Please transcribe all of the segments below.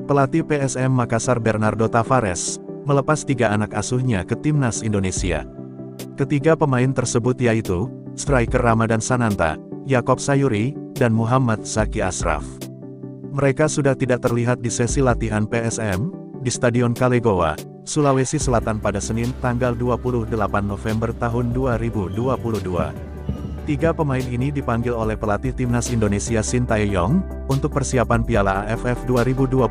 Pelatih PSM Makassar Bernardo Tavares, melepas 3 anak asuhnya ke timnas Indonesia. Ketiga pemain tersebut yaitu, striker Ramadan Sananta, Yaakob Sayuri, dan Muhammad Zaki Ashraf. Mereka sudah tidak terlihat di sesi latihan PSM, di Stadion Kalegowa, Sulawesi Selatan pada Senin tanggal 28 November tahun 2022. 3 pemain ini dipanggil oleh pelatih timnas Indonesia Sintayong, untuk persiapan Piala AFF 2022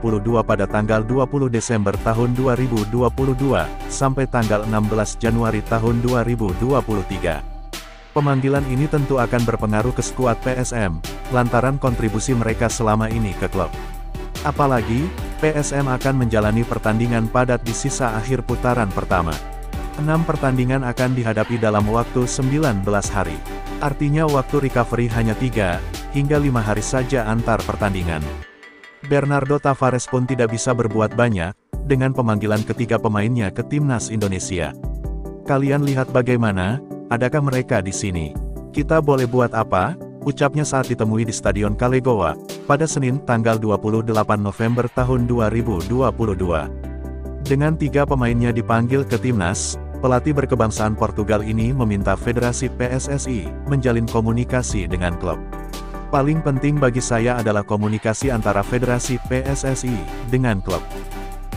pada tanggal 20 Desember tahun 2022, sampai tanggal 16 Januari tahun 2023. Pemanggilan ini tentu akan berpengaruh ke skuad PSM, lantaran kontribusi mereka selama ini ke klub. Apalagi, PSM akan menjalani pertandingan padat di sisa akhir putaran pertama. 6 pertandingan akan dihadapi dalam waktu 19 hari. Artinya waktu recovery hanya 3 hingga 5 hari saja antar pertandingan. Bernardo Tavares pun tidak bisa berbuat banyak, dengan pemanggilan ketiga pemainnya ke timnas Indonesia. Kalian lihat bagaimana, adakah mereka di sini? Kita boleh buat apa? Ucapnya saat ditemui di Stadion Kalegowa, pada Senin tanggal 28 November tahun 2022. Dengan 3 pemainnya dipanggil ke timnas, pelatih berkebangsaan Portugal ini meminta Federasi PSSI menjalin komunikasi dengan klub. Paling penting bagi saya adalah komunikasi antara Federasi PSSI dengan klub.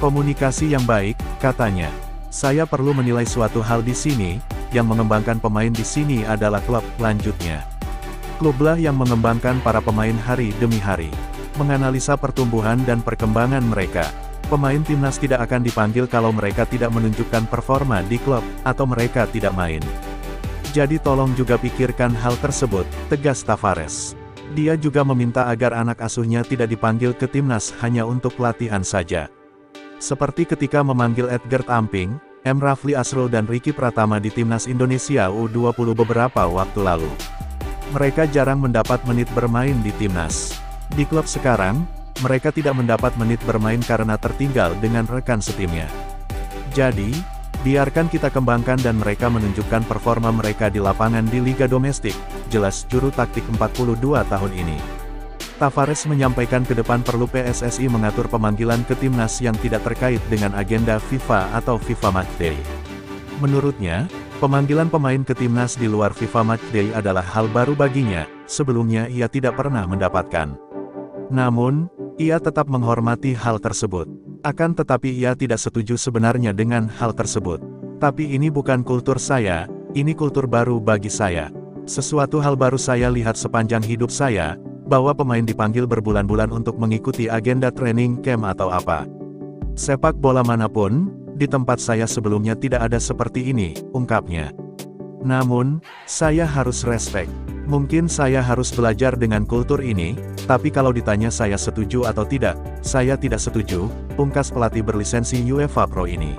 Komunikasi yang baik, katanya. Saya perlu menilai suatu hal di sini, yang mengembangkan pemain di sini adalah klub, lanjutnya. Klublah yang mengembangkan para pemain hari demi hari, menganalisa pertumbuhan dan perkembangan mereka. Pemain timnas tidak akan dipanggil kalau mereka tidak menunjukkan performa di klub, atau mereka tidak main. Jadi tolong juga pikirkan hal tersebut, tegas Tavares. Dia juga meminta agar anak asuhnya tidak dipanggil ke timnas hanya untuk latihan saja. Seperti ketika memanggil Edgar Amping, M. Rafli Asrul dan Ricky Pratama di timnas Indonesia U20 beberapa waktu lalu. Mereka jarang mendapat menit bermain di timnas. Di klub sekarang, mereka tidak mendapat menit bermain karena tertinggal dengan rekan setimnya. Jadi, biarkan kita kembangkan dan mereka menunjukkan performa mereka di lapangan di Liga Domestik, jelas juru taktik 42 tahun ini. Tavares menyampaikan ke depan perlu PSSI mengatur pemanggilan ke timnas yang tidak terkait dengan agenda FIFA atau FIFA Matchday. Menurutnya, pemanggilan pemain ke timnas di luar FIFA Matchday adalah hal baru baginya, sebelumnya ia tidak pernah mendapatkan. Namun, ia tetap menghormati hal tersebut. Akan tetapi ia tidak setuju sebenarnya dengan hal tersebut. Tapi ini bukan kultur saya, ini kultur baru bagi saya. Sesuatu hal baru saya lihat sepanjang hidup saya, bahwa pemain dipanggil berbulan-bulan untuk mengikuti agenda training camp atau apa. Sepak bola manapun, di tempat saya sebelumnya tidak ada seperti ini, ungkapnya. Namun, saya harus respect. Mungkin saya harus belajar dengan kultur ini, tapi kalau ditanya saya setuju atau tidak, saya tidak setuju, pungkas pelatih berlisensi UEFA Pro ini.